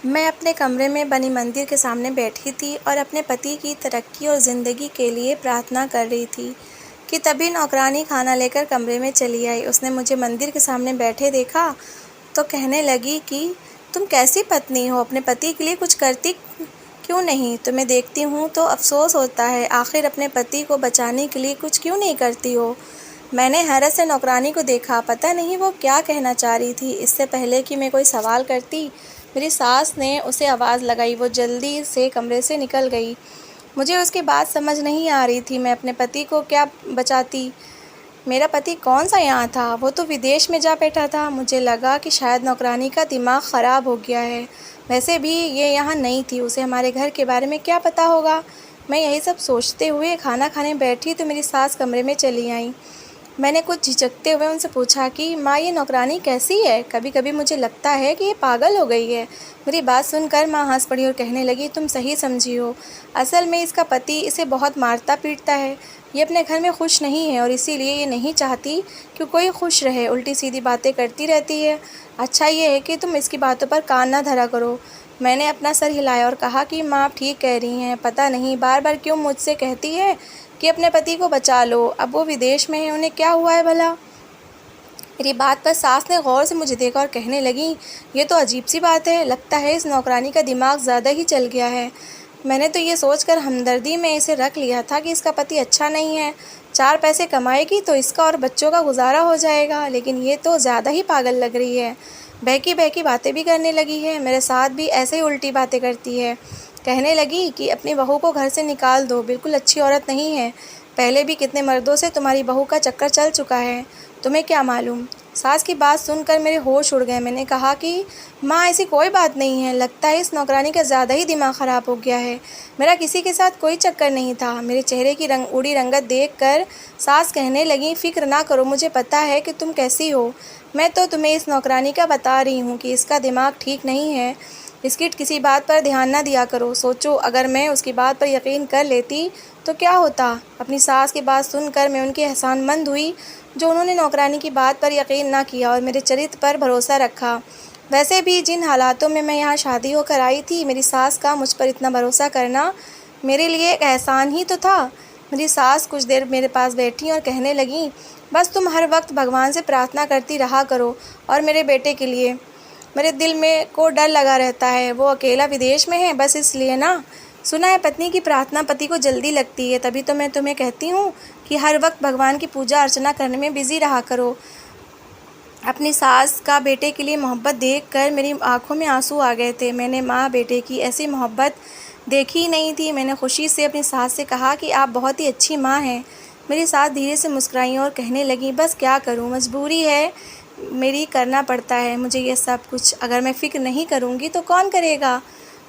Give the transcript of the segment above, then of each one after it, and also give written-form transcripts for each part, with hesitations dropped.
मैं अपने कमरे में बनी मंदिर के सामने बैठी थी और अपने पति की तरक्की और ज़िंदगी के लिए प्रार्थना कर रही थी कि तभी नौकरानी खाना लेकर कमरे में चली आई। उसने मुझे मंदिर के सामने बैठे देखा तो कहने लगी कि तुम कैसी पत्नी हो, अपने पति के लिए कुछ करती क्यों नहीं? तुम्हें देखती हूँ तो अफसोस होता है, आखिर अपने पति को बचाने के लिए कुछ क्यों नहीं करती हो? मैंने हैरत से नौकरानी को देखा, पता नहीं वो क्या कहना चाह रही थी। इससे पहले कि मैं कोई सवाल करती, मेरी सास ने उसे आवाज़ लगाई। वो जल्दी से कमरे से निकल गई। मुझे उसकी बात समझ नहीं आ रही थी। मैं अपने पति को क्या बचाती? मेरा पति कौन सा यहाँ था? वो तो विदेश में जा बैठा था। मुझे लगा कि शायद नौकरानी का दिमाग ख़राब हो गया है। वैसे भी ये यहाँ नहीं थी, उसे हमारे घर के बारे में क्या पता होगा? मैं यही सब सोचते हुए खाना खाने बैठी तो मेरी सास कमरे में चली आई। मैंने कुछ झिझकते हुए उनसे पूछा कि माँ, ये नौकरानी कैसी है? कभी कभी मुझे लगता है कि ये पागल हो गई है। मेरी बात सुनकर माँ हंस पड़ी और कहने लगी, तुम सही समझी हो। असल में इसका पति इसे बहुत मारता पीटता है। ये अपने घर में खुश नहीं है और इसीलिए ये नहीं चाहती कि कोई खुश रहे, उल्टी सीधी बातें करती रहती है। अच्छा ये है कि तुम इसकी बातों पर कान ना धरा करो। मैंने अपना सर हिलाया और कहा कि माँ आप ठीक कह रही हैं। पता नहीं बार बार क्यों मुझसे कहती है कि अपने पति को बचा लो। अब वो विदेश में है, उन्हें क्या हुआ है भला? मेरी बात पर सास ने गौर से मुझे देखा और कहने लगी, ये तो अजीब सी बात है, लगता है इस नौकरानी का दिमाग ज़्यादा ही चल गया है। मैंने तो ये सोचकर हमदर्दी में इसे रख लिया था कि इसका पति अच्छा नहीं है, 4 पैसे कमाएगी तो इसका और बच्चों का गुजारा हो जाएगा, लेकिन ये तो ज़्यादा ही पागल लग रही है। बहकी बहकी बातें भी करने लगी है, मेरे साथ भी ऐसे ही उल्टी बातें करती है। कहने लगी कि अपनी बहू को घर से निकाल दो, बिल्कुल अच्छी औरत नहीं है। पहले भी कितने मर्दों से तुम्हारी बहू का चक्कर चल चुका है, तुम्हें क्या मालूम? सास की बात सुनकर मेरे होश उड़ गए। मैंने कहा कि माँ ऐसी कोई बात नहीं है, लगता है इस नौकरानी का ज़्यादा ही दिमाग ख़राब हो गया है। मेरा किसी के साथ कोई चक्कर नहीं था। मेरे चेहरे की उड़ी रंगत देखकर सास कहने लगी, फ़िक्र ना करो, मुझे पता है कि तुम कैसी हो। मैं तो तुम्हें इस नौकरानी का बता रही हूँ कि इसका दिमाग ठीक नहीं है। इसकी किसी बात पर ध्यान ना दिया करो। सोचो अगर मैं उसकी बात पर यकीन कर लेती तो क्या होता? अपनी सास की बात सुनकर मैं उनकी एहसानमंद हुई जो उन्होंने नौकरानी की बात पर यकीन ना किया और मेरे चरित्र पर भरोसा रखा। वैसे भी जिन हालातों में मैं यहाँ शादी होकर आई थी, मेरी सास का मुझ पर इतना भरोसा करना मेरे लिए एक एहसान ही तो था। मेरी सास कुछ देर मेरे पास बैठी और कहने लगी, बस तुम हर वक्त भगवान से प्रार्थना करती रहा करो और मेरे बेटे के लिए। मेरे दिल में को डर लगा रहता है, वो अकेला विदेश में है, बस इसलिए ना। सुना है पत्नी की प्रार्थना पति को जल्दी लगती है, तभी तो मैं तुम्हें कहती हूँ कि हर वक्त भगवान की पूजा अर्चना करने में बिजी रहा करो। अपनी सास का बेटे के लिए मोहब्बत देखकर मेरी आंखों में आंसू आ गए थे। मैंने माँ बेटे की ऐसी मोहब्बत देखी ही नहीं थी। मैंने खुशी से अपनी सास से कहा कि आप बहुत ही अच्छी माँ हैं। मेरी सास धीरे से मुस्कुराई और कहने लगी, बस क्या करूँ, मजबूरी है मेरी, करना पड़ता है मुझे ये सब कुछ। अगर मैं फ़िक्र नहीं करूँगी तो कौन करेगा?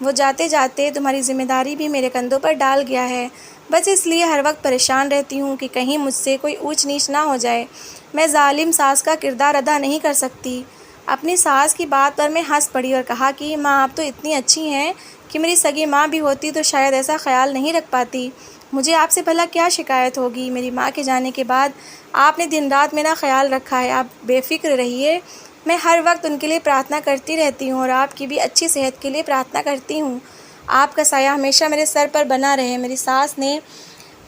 वो जाते जाते तुम्हारी जिम्मेदारी भी मेरे कंधों पर डाल गया है। बस इसलिए हर वक्त परेशान रहती हूँ कि कहीं मुझसे कोई ऊंच नीच ना हो जाए। मैं जालिम सास का किरदार अदा नहीं कर सकती। अपनी सास की बात पर मैं हंस पड़ी और कहा कि माँ आप तो इतनी अच्छी हैं कि मेरी सगी माँ भी होती तो शायद ऐसा ख्याल नहीं रख पाती। मुझे आपसे भला क्या शिकायत होगी? मेरी माँ के जाने के बाद आपने दिन रात मेरा ख्याल रखा है, आप बेफिक्र रहिए। मैं हर वक्त उनके लिए प्रार्थना करती रहती हूँ और आपकी भी अच्छी सेहत के लिए प्रार्थना करती हूँ। आपका साया हमेशा मेरे सर पर बना रहे। मेरी सास ने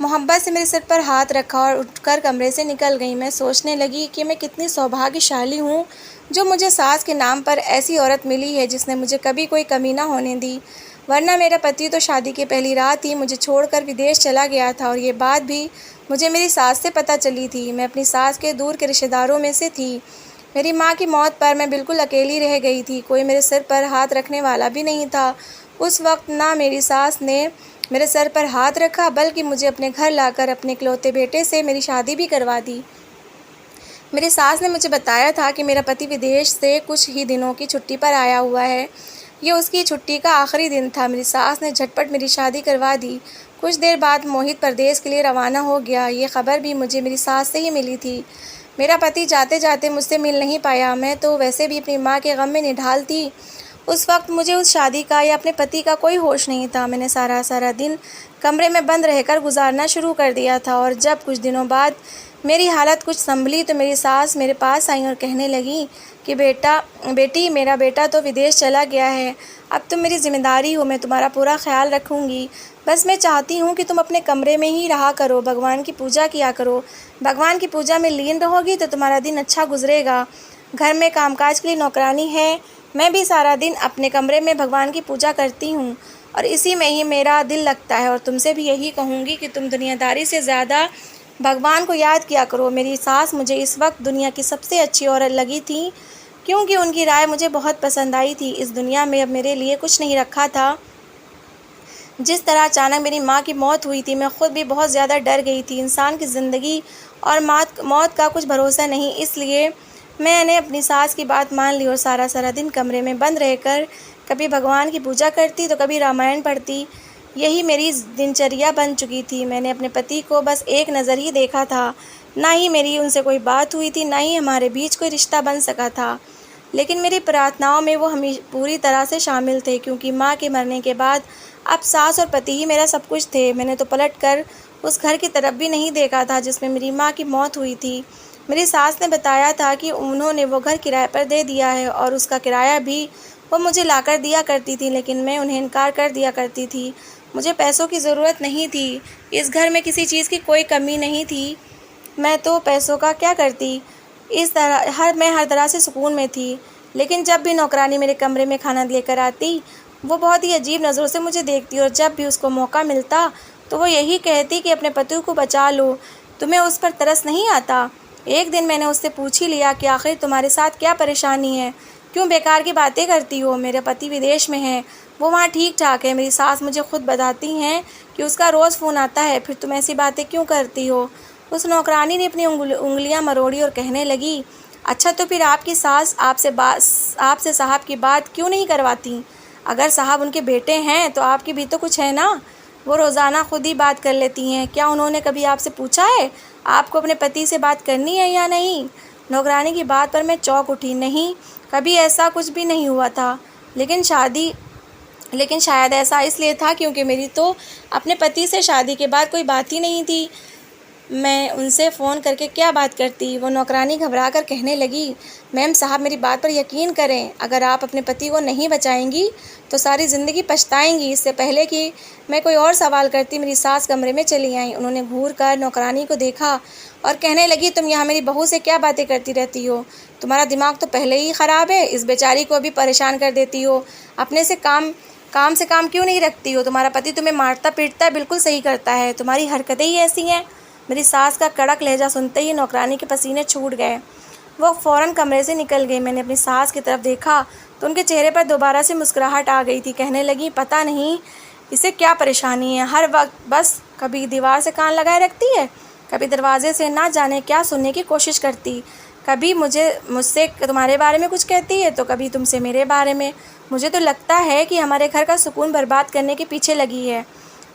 मोहब्बत से मेरे सिर पर हाथ रखा और उठकर कमरे से निकल गई। मैं सोचने लगी कि मैं कितनी सौभाग्यशाली हूँ जो मुझे सास के नाम पर ऐसी औरत मिली है जिसने मुझे कभी कोई कमी ना होने दी। वरना मेरा पति तो शादी की पहली रात ही मुझे छोड़कर विदेश चला गया था और ये बात भी मुझे मेरी सास से पता चली थी। मैं अपनी सास के दूर के रिश्तेदारों में से थी। मेरी माँ की मौत पर मैं बिल्कुल अकेली रह गई थी, कोई मेरे सिर पर हाथ रखने वाला भी नहीं था। उस वक्त ना मेरी सास ने मेरे सर पर हाथ रखा बल्कि मुझे अपने घर लाकर अपने इकलौते बेटे से मेरी शादी भी करवा दी। मेरी सास ने मुझे बताया था कि मेरा पति विदेश से कुछ ही दिनों की छुट्टी पर आया हुआ है। ये उसकी छुट्टी का आखिरी दिन था। मेरी सास ने झटपट मेरी शादी करवा दी। कुछ देर बाद मोहित परदेश के लिए रवाना हो गया। ये खबर भी मुझे मेरी सास से ही मिली थी। मेरा पति जाते जाते मुझसे मिल नहीं पाया। मैं तो वैसे भी अपनी माँ के गम में निढाल थी। उस वक्त मुझे उस शादी का या अपने पति का कोई होश नहीं था। मैंने सारा दिन कमरे में बंद रहकर गुजारना शुरू कर दिया था और जब कुछ दिनों बाद मेरी हालत कुछ संभली तो मेरी सास मेरे पास आई और कहने लगी कि बेटी मेरा बेटा तो विदेश चला गया है, अब तुम मेरी जिम्मेदारी हो, मैं तुम्हारा पूरा ख्याल रखूँगी। बस मैं चाहती हूँ कि तुम अपने कमरे में ही रहा करो, भगवान की पूजा किया करो। भगवान की पूजा में लीन रहोगी तो तुम्हारा दिन अच्छा गुजरेगा। घर में कामकाज के लिए नौकरानी है, मैं भी सारा दिन अपने कमरे में भगवान की पूजा करती हूँ और इसी में ही मेरा दिल लगता है। और तुमसे भी यही कहूँगी कि तुम दुनियादारी से ज़्यादा भगवान को याद किया करो। मेरी सास मुझे इस वक्त दुनिया की सबसे अच्छी औरत लगी थी, क्योंकि उनकी राय मुझे बहुत पसंद आई थी। इस दुनिया में अब मेरे लिए कुछ नहीं रखा था। जिस तरह अचानक मेरी माँ की मौत हुई थी, मैं खुद भी बहुत ज़्यादा डर गई थी। इंसान की ज़िंदगी और मौत का कुछ भरोसा नहीं, इसलिए मैंने अपनी सास की बात मान ली और सारा सारा दिन कमरे में बंद रहकर कभी भगवान की पूजा करती तो कभी रामायण पढ़ती। यही मेरी दिनचर्या बन चुकी थी। मैंने अपने पति को बस एक नज़र ही देखा था, ना ही मेरी उनसे कोई बात हुई थी, ना ही हमारे बीच कोई रिश्ता बन सका था। लेकिन मेरी प्रार्थनाओं में वो हमेशा पूरी तरह से शामिल थे, क्योंकि माँ के मरने के बाद अब सास और पति ही मेरा सब कुछ थे। मैंने तो पलट कर उस घर की तरफ भी नहीं देखा था जिसमें मेरी माँ की मौत हुई थी। मेरी सास ने बताया था कि उन्होंने वो घर किराए पर दे दिया है और उसका किराया भी वो मुझे लाकर दिया करती थी, लेकिन मैं उन्हें इनकार कर दिया करती थी। मुझे पैसों की ज़रूरत नहीं थी, इस घर में किसी चीज़ की कोई कमी नहीं थी, मैं तो पैसों का क्या करती। मैं हर तरह से सुकून में थी। लेकिन जब भी नौकरानी मेरे कमरे में खाना लेकर आती, वो बहुत ही अजीब नज़रों से मुझे देखती और जब भी उसको मौका मिलता तो वो यही कहती कि अपने पति को बचा लो, तुम्हें उस पर तरस नहीं आता। एक दिन मैंने उससे पूछ ही लिया कि आखिर तुम्हारे साथ क्या परेशानी है, क्यों बेकार की बातें करती हो। मेरे पति विदेश में हैं, वो वहाँ ठीक ठाक है। मेरी सास मुझे खुद बताती हैं कि उसका रोज़ फ़ोन आता है, फिर तुम ऐसी बातें क्यों करती हो। उस नौकरानी ने अपनी उंगलियां मरोड़ी और कहने लगी, अच्छा तो फिर आपकी सास आपसे साहब की बात क्यों नहीं करवाती। अगर साहब उनके बेटे हैं तो आपकी भी तो कुछ है ना, वो रोज़ाना खुद ही बात कर लेती हैं। क्या उन्होंने कभी आपसे पूछा है आपको अपने पति से बात करनी है या नहीं। नौकरानी की बात पर मैं चौंक उठी। नहीं, कभी ऐसा कुछ भी नहीं हुआ था। लेकिन शायद ऐसा इसलिए था क्योंकि मेरी तो अपने पति से शादी के बाद कोई बात ही नहीं थी। मैं उनसे फ़ोन करके क्या बात करती। वो नौकरानी घबरा कर कहने लगी, मैम साहब मेरी बात पर यकीन करें, अगर आप अपने पति को नहीं बचाएंगी तो सारी ज़िंदगी पछताएंगी। इससे पहले कि मैं कोई और सवाल करती, मेरी सास कमरे में चली आई। उन्होंने घूर कर नौकरानी को देखा और कहने लगी, तुम यहाँ मेरी बहू से क्या बातें करती रहती हो, तुम्हारा दिमाग तो पहले ही ख़राब है, इस बेचारी को भी परेशान कर देती हो। अपने से काम क्यों नहीं रखती हो। तुम्हारा पति तुम्हें मारता पीटता है, बिल्कुल सही करता है, तुम्हारी हरकतें ही ऐसी हैं। मेरी सास का कड़क लहजा सुनते ही नौकरानी के पसीने छूट गए। वो फ़ौरन कमरे से निकल गई। मैंने अपनी सास की तरफ देखा तो उनके चेहरे पर दोबारा से मुस्कुराहट आ गई थी। कहने लगी, पता नहीं इसे क्या परेशानी है, हर वक्त बस कभी दीवार से कान लगाए रखती है, कभी दरवाजे से ना जाने क्या सुनने की कोशिश करती। कभी मुझसे तुम्हारे बारे में कुछ कहती है तो कभी तुमसे मेरे बारे में। मुझे तो लगता है कि हमारे घर का सुकून बर्बाद करने के पीछे लगी है।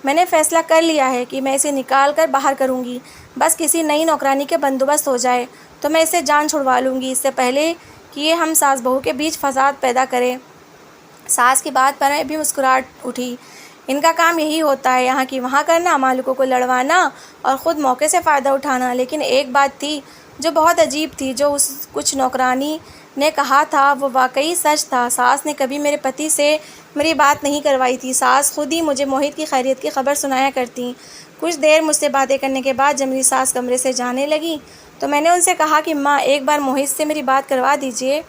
मैंने फ़ैसला कर लिया है कि मैं इसे निकाल कर बाहर करूँगी। बस किसी नई नौकरानी के बंदोबस्त हो जाए तो मैं इसे जान छुड़वा लूँगी, इससे पहले कि ये हम सास बहू के बीच फसाद पैदा करे। सास की बात पर भी मुस्कुराहट उठी। इनका काम यही होता है, यहाँ की वहाँ करना, मालिकों को लड़वाना और ख़ुद मौके से फ़ायदा उठाना। लेकिन एक बात थी जो बहुत अजीब थी, जो उस कुछ नौकरानी ने कहा था वो वाकई सच था। सास ने कभी मेरे पति से मेरी बात नहीं करवाई थी। सास खुद ही मुझे मोहित की खैरियत की खबर सुनाया करती। कुछ देर मुझसे बातें करने के बाद जब मेरी सास कमरे से जाने लगी तो मैंने उनसे कहा कि माँ एक बार मोहित से मेरी बात करवा दीजिए।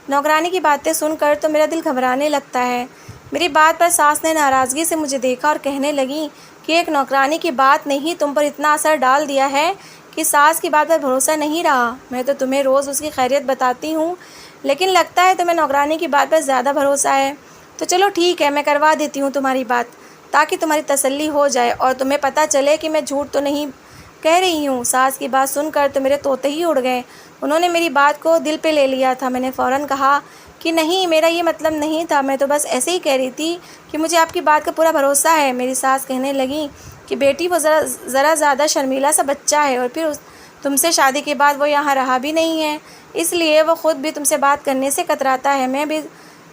नौकरानी की बातें सुनकर तो मेरा दिल घबराने लगता है। मेरी बात पर सास ने नाराज़गी से मुझे देखा और कहने लगी कि एक नौकरानी की बात ने ही तुम पर इतना असर डाल दिया है कि सास की बात पर भरोसा नहीं रहा। मैं तो तुम्हें रोज़ उसकी खैरियत बताती हूँ, लेकिन लगता है तुम्हें नौकरानी की बात पर ज़्यादा भरोसा है। तो चलो ठीक है, मैं करवा देती हूँ तुम्हारी बात, ताकि तुम्हारी तसल्ली हो जाए और तुम्हें पता चले कि मैं झूठ तो नहीं कह रही हूँ। सास की बात सुनकर तो मेरे तोते ही उड़ गए। उन्होंने मेरी बात को दिल पे ले लिया था। मैंने फ़ौरन कहा कि नहीं, मेरा ये मतलब नहीं था, मैं तो बस ऐसे ही कह रही थी कि मुझे आपकी बात का पूरा भरोसा है। मेरी सास कहने लगी कि बेटी वो ज़रा ज़्यादा शर्मीला सा बच्चा है और फिर तुमसे शादी के बाद वो यहाँ रहा भी नहीं है, इसलिए वो ख़ुद भी तुमसे बात करने से कतराता है।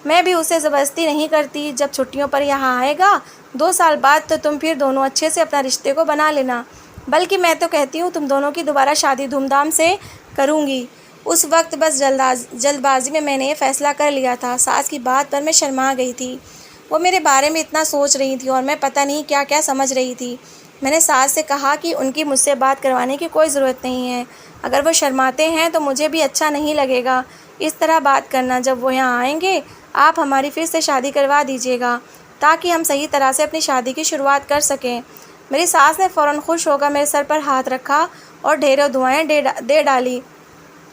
मैं भी उसे ज़बरदस्ती नहीं करती। जब छुट्टियों पर यहाँ आएगा 2 साल बाद तो तुम फिर दोनों अच्छे से अपना रिश्ते को बना लेना। बल्कि मैं तो कहती हूँ तुम दोनों की दोबारा शादी धूमधाम से करूँगी। उस वक्त बस जल्दबाजी में मैंने ये फ़ैसला कर लिया था। सास की बात पर मैं शर्मा गई थी। वो मेरे बारे में इतना सोच रही थी और मैं पता नहीं क्या क्या समझ रही थी। मैंने सास से कहा कि उनकी मुझसे बात करवाने की कोई ज़रूरत नहीं है। अगर वो शर्माते हैं तो मुझे भी अच्छा नहीं लगेगा इस तरह बात करना। जब वो यहाँ आएंगे आप हमारी फिर से शादी करवा दीजिएगा ताकि हम सही तरह से अपनी शादी की शुरुआत कर सकें। मेरी सास ने फ़ौरन खुश होकर मेरे सर पर हाथ रखा और ढेरों दुआएं दे डाली।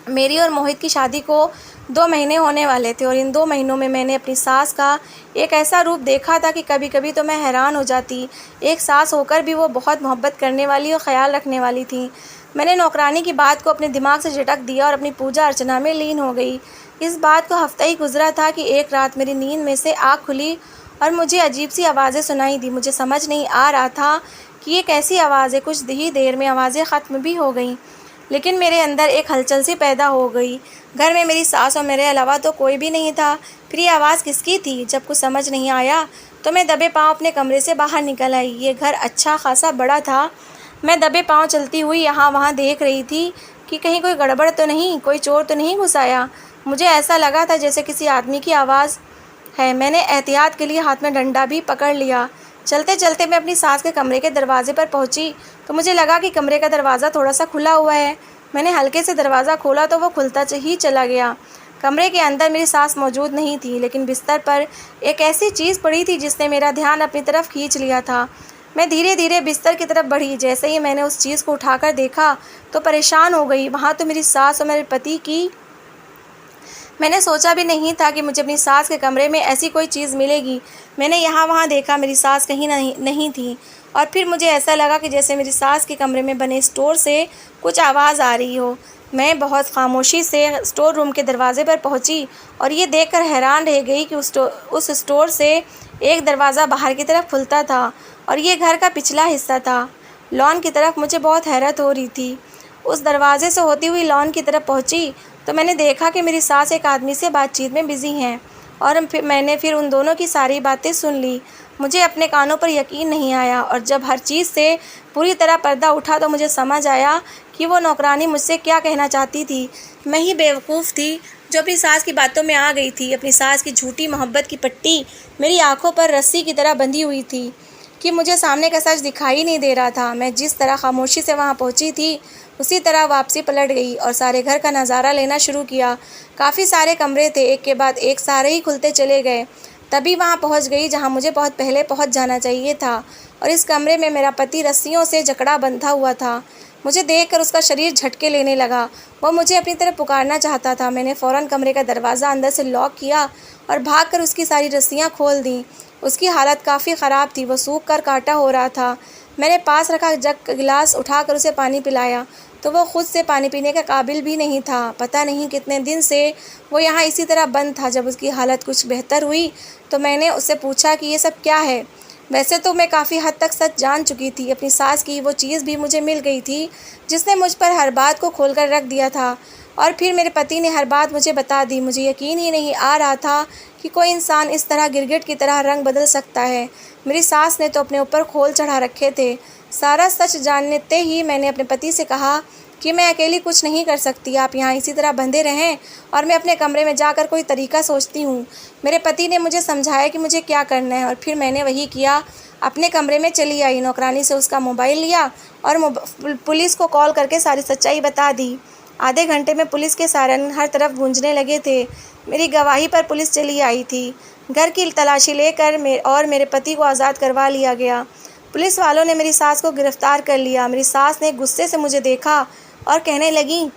मेरी और मोहित की शादी को 2 महीने होने वाले थे और इन 2 महीनों में मैंने अपनी सास का एक ऐसा रूप देखा था कि कभी कभी तो मैं हैरान हो जाती। एक सास होकर भी वो बहुत मोहब्बत करने वाली और ख्याल रखने वाली थी। मैंने नौकरानी की बात को अपने दिमाग से झटक दिया और अपनी पूजा अर्चना में लीन हो गई। इस बात को हफ्ता ही गुजरा था कि एक रात मेरी नींद में से आँख खुली और मुझे अजीब सी आवाज़ें सुनाई दी। मुझे समझ नहीं आ रहा था कि ये कैसी आवाज़ है। कुछ ही देर में आवाज़ें ख़त्म भी हो गईं, लेकिन मेरे अंदर एक हलचल सी पैदा हो गई। घर में मेरी सास और मेरे अलावा तो कोई भी नहीं था। फिर ये आवाज़ किसकी थी? जब कुछ समझ नहीं आया तो मैं दबे पाँव अपने कमरे से बाहर निकल आई। ये घर अच्छा खासा बड़ा था। मैं दबे पाँव चलती हुई यहाँ वहाँ देख रही थी कि कहीं कोई गड़बड़ तो नहीं, कोई चोर तो नहीं घुस आया। मुझे ऐसा लगा था जैसे किसी आदमी की आवाज़ है। मैंने एहतियात के लिए हाथ में डंडा भी पकड़ लिया। चलते चलते मैं अपनी सास के कमरे के दरवाजे पर पहुंची तो मुझे लगा कि कमरे का दरवाज़ा थोड़ा सा खुला हुआ है। मैंने हल्के से दरवाज़ा खोला तो वो खुलता ही चला गया। कमरे के अंदर मेरी सास मौजूद नहीं थी, लेकिन बिस्तर पर एक ऐसी चीज़ पड़ी थी जिसने मेरा ध्यान अपनी तरफ खींच लिया था। मैं धीरे धीरे बिस्तर की तरफ बढ़ी। जैसे ही मैंने उस चीज़ को उठाकर देखा तो परेशान हो गई। वहाँ तो मेरी सास और मेरे पति की। मैंने सोचा भी नहीं था कि मुझे अपनी सास के कमरे में ऐसी कोई चीज़ मिलेगी। मैंने यहाँ वहाँ देखा, मेरी सास कहीं नहीं थी। और फिर मुझे ऐसा लगा कि जैसे मेरी सास के कमरे में बने स्टोर से कुछ आवाज़ आ रही हो। मैं बहुत खामोशी से स्टोर रूम के दरवाजे पर पहुँची और ये देखकर हैरान रह गई कि उस स्टोर से एक दरवाज़ा बाहर की तरफ खुलता था और ये घर का पिछला हिस्सा था। लॉन की तरफ मुझे बहुत हैरत हो रही थी। उस दरवाजे से होती हुई लॉन की तरफ पहुँची तो मैंने देखा कि मेरी सास एक आदमी से बातचीत में बिज़ी हैं और मैंने फिर उन दोनों की सारी बातें सुन ली। मुझे अपने कानों पर यकीन नहीं आया और जब हर चीज़ से पूरी तरह पर्दा उठा तो मुझे समझ आया कि वो नौकरानी मुझसे क्या कहना चाहती थी। मैं ही बेवकूफ़ थी जो अपनी सास की बातों में आ गई थी। अपनी सास की झूठी मोहब्बत की पट्टी मेरी आंखों पर रस्सी की तरह बंधी हुई थी कि मुझे सामने का सच दिखाई नहीं दे रहा था। मैं जिस तरह खामोशी से वहाँ पहुँची थी उसी तरह वापसी पलट गई और सारे घर का नज़ारा लेना शुरू किया। काफ़ी सारे कमरे थे, एक के बाद एक सारे ही खुलते चले गए। तभी वहाँ पहुँच गई जहाँ मुझे बहुत पहले पहुँच जाना चाहिए था और इस कमरे में मेरा पति रस्सियों से जकड़ा बंधा हुआ था। मुझे देखकर उसका शरीर झटके लेने लगा। वो मुझे अपनी तरफ पुकारना चाहता था। मैंने फ़ौरन कमरे का दरवाज़ा अंदर से लॉक किया और भागकर उसकी सारी रस्सियाँ खोल दीं। उसकी हालत काफ़ी ख़राब थी, वो सूख कर काटा हो रहा था। मैंने पास रखा जग गिलास उठाकर उसे पानी पिलाया तो वो खुद से पानी पीने का काबिल भी नहीं था। पता नहीं कितने दिन से वो यहाँ इसी तरह बंद था। जब उसकी हालत कुछ बेहतर हुई तो मैंने उससे पूछा कि ये सब क्या है। वैसे तो मैं काफ़ी हद तक सच जान चुकी थी। अपनी सास की वो चीज़ भी मुझे मिल गई थी जिसने मुझ पर हर बात को खोल कर रख दिया था और फिर मेरे पति ने हर बात मुझे बता दी। मुझे यकीन ही नहीं आ रहा था कि कोई इंसान इस तरह गिरगिट की तरह रंग बदल सकता है। मेरी सास ने तो अपने ऊपर खोल चढ़ा रखे थे। सारा सच जानते ही मैंने अपने पति से कहा कि मैं अकेली कुछ नहीं कर सकती, आप यहाँ इसी तरह बंधे रहें और मैं अपने कमरे में जाकर कोई तरीका सोचती हूँ। मेरे पति ने मुझे समझाया कि मुझे क्या करना है और फिर मैंने वही किया। अपने कमरे में चली आई, नौकरानी से उसका मोबाइल लिया और पुलिस को कॉल करके सारी सच्चाई बता दी। आधे घंटे में पुलिस के सायरन हर तरफ गूंजने लगे थे। मेरी गवाही पर पुलिस चली आई थी। घर की तलाशी लेकर मेरे पति को आज़ाद करवा लिया गया। पुलिस वालों ने मेरी सास को गिरफ्तार कर लिया। मेरी सास ने गुस्से से मुझे देखा और कहने लगी,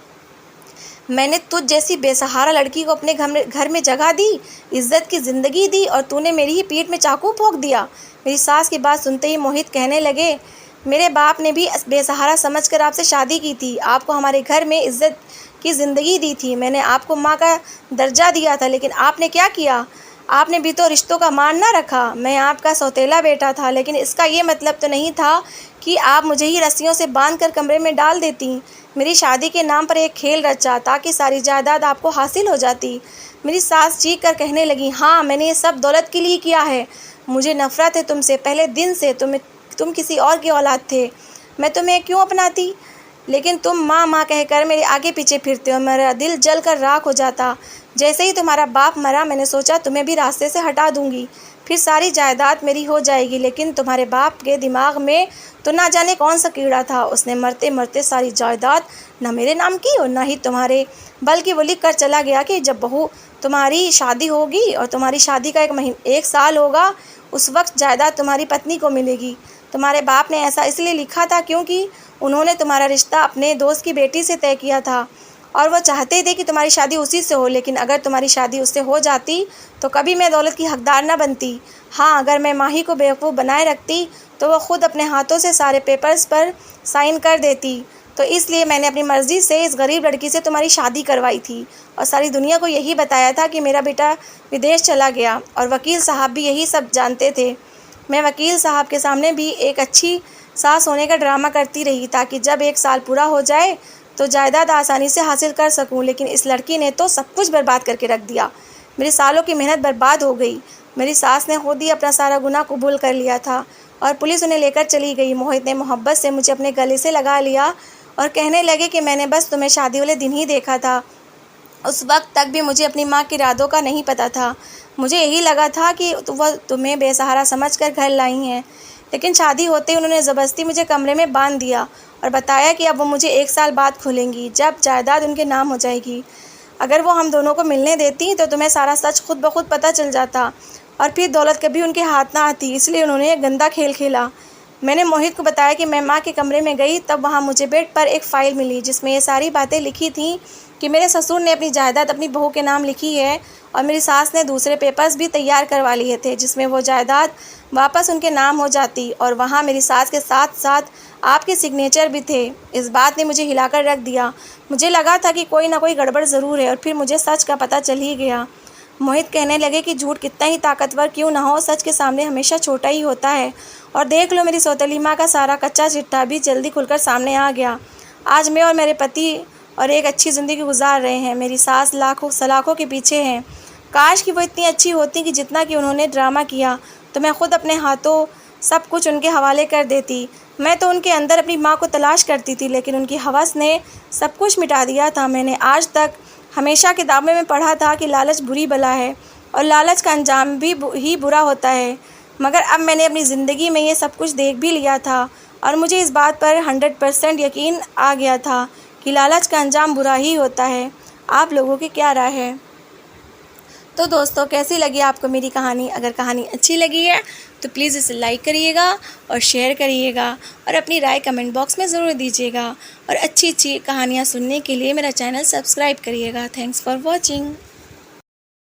मैंने तुझ जैसी बेसहारा लड़की को अपने घर में जगह दी, इज्जत की ज़िंदगी दी और तूने मेरी ही पीठ में चाकू ठोक दिया। मेरी सास की बात सुनते ही मोहित कहने लगे, मेरे बाप ने भी बेसहारा समझकर आपसे शादी की थी, आपको हमारे घर में इज्जत की ज़िंदगी दी थी। मैंने आपको माँ का दर्जा दिया था, लेकिन आपने क्या किया? आपने भी तो रिश्तों का मान ना रखा। मैं आपका सौतेला बेटा था, लेकिन इसका ये मतलब तो नहीं था कि आप मुझे ही रस्सियों से बांध कर कमरे में डाल देती। मेरी शादी के नाम पर एक खेल रचा ताकि सारी जायदाद आपको हासिल हो जाती। मेरी सास चीख कर कहने लगी, हाँ, मैंने ये सब दौलत के लिए किया है। मुझे नफ़रत है तुमसे, पहले दिन से तुम किसी और की औलाद थे। मैं तुम्हें क्यों अपनाती, लेकिन तुम माँ माँ कहकर मेरे आगे पीछे फिरते हो। मेरा दिल जल कर राख हो जाता। जैसे ही तुम्हारा बाप मरा, मैंने सोचा तुम्हें भी रास्ते से हटा दूंगी, फिर सारी जायदाद मेरी हो जाएगी। लेकिन तुम्हारे बाप के दिमाग में तो ना जाने कौन सा कीड़ा था, उसने मरते मरते सारी जायदाद न मेरे नाम की और न ही तुम्हारे, बल्कि वो लिख कर चला गया कि जब बहू तुम्हारी शादी होगी और तुम्हारी शादी का 1 साल होगा, उस वक्त जायदाद तुम्हारी पत्नी को मिलेगी। तुम्हारे बाप ने ऐसा इसलिए लिखा था क्योंकि उन्होंने तुम्हारा रिश्ता अपने दोस्त की बेटी से तय किया था और वो चाहते थे कि तुम्हारी शादी उसी से हो। लेकिन अगर तुम्हारी शादी उससे हो जाती तो कभी मैं दौलत की हकदार न बनती। हाँ, अगर मैं माही को बेवकूफ़ बनाए रखती तो वो खुद अपने हाथों से सारे पेपर्स पर साइन कर देती। तो इसलिए मैंने अपनी मर्ज़ी से इस गरीब लड़की से तुम्हारी शादी करवाई थी और सारी दुनिया को यही बताया था कि मेरा बेटा विदेश चला गया, और वकील साहब भी यही सब जानते थे। मैं वकील साहब के सामने भी एक अच्छी सास होने का ड्रामा करती रही ताकि जब 1 साल पूरा हो जाए तो जायदाद आसानी से हासिल कर सकूं। लेकिन इस लड़की ने तो सब कुछ बर्बाद करके रख दिया। मेरे सालों की मेहनत बर्बाद हो गई। मेरी सास ने खुद ही अपना सारा गुनाह कबूल कर लिया था और पुलिस उन्हें लेकर चली गई। मोहित ने मोहब्बत से मुझे अपने गले से लगा लिया और कहने लगे कि मैंने बस तुम्हें शादी वाले दिन ही देखा था। उस वक्त तक भी मुझे अपनी माँ के इरादों का नहीं पता था। मुझे यही लगा था कि वह तुम्हें बेसहारा समझकर घर लाई हैं। लेकिन शादी होते ही उन्होंने ज़बरदस्ती मुझे कमरे में बांध दिया और बताया कि अब वो मुझे 1 साल बाद खुलेंगी, जब जायदाद उनके नाम हो जाएगी। अगर वो हम दोनों को मिलने देती तो तुम्हें सारा सच खुद ब खुद पता चल जाता और फिर दौलत कभी उनके हाथ ना आती। इसलिए उन्होंने एक गंदा खेल खेला। मैंने मोहित को बताया कि मैं माँ के कमरे में गई, तब वहाँ मुझे बेड पर एक फ़ाइल मिली जिसमें ये सारी बातें लिखी थीं कि मेरे ससुर ने अपनी जायदाद अपनी बहू के नाम लिखी है और मेरी सास ने दूसरे पेपर्स भी तैयार करवा लिए थे जिसमें वो जायदाद वापस उनके नाम हो जाती, और वहाँ मेरी सास के साथ साथ आपके सिग्नेचर भी थे। इस बात ने मुझे हिलाकर रख दिया। मुझे लगा था कि कोई ना कोई गड़बड़ ज़रूर है और फिर मुझे सच का पता चल ही गया। मोहित कहने लगे कि झूठ कितना ही ताकतवर क्यों ना हो, सच के सामने हमेशा छोटा ही होता है। और देख लो, मेरी सौतेली माँ का सारा कच्चा चिट्ठा भी जल्दी खुलकर सामने आ गया। आज मैं और मेरे पति और एक अच्छी ज़िंदगी गुजार रहे हैं। मेरी सास लाखों सलाखों के पीछे हैं। काश कि वो इतनी अच्छी होती कि जितना कि उन्होंने ड्रामा किया तो मैं खुद अपने हाथों सब कुछ उनके हवाले कर देती। मैं तो उनके अंदर अपनी माँ को तलाश करती थी, लेकिन उनकी हवस ने सब कुछ मिटा दिया था। मैंने आज तक हमेशा किताबों में पढ़ा था कि लालच बुरी बला है और लालच का अंजाम भी ही बुरा होता है, मगर अब मैंने अपनी ज़िंदगी में ये सब कुछ देख भी लिया था और मुझे इस बात पर 100% यकीन आ गया था कि लालच का अंजाम बुरा ही होता है। आप लोगों की क्या राय है? तो दोस्तों, कैसी लगी आपको मेरी कहानी? अगर कहानी अच्छी लगी है तो प्लीज़ इसे लाइक करिएगा और शेयर करिएगा और अपनी राय कमेंट बॉक्स में ज़रूर दीजिएगा, और अच्छी अच्छी कहानियाँ सुनने के लिए मेरा चैनल सब्सक्राइब करिएगा। Thanks for watching.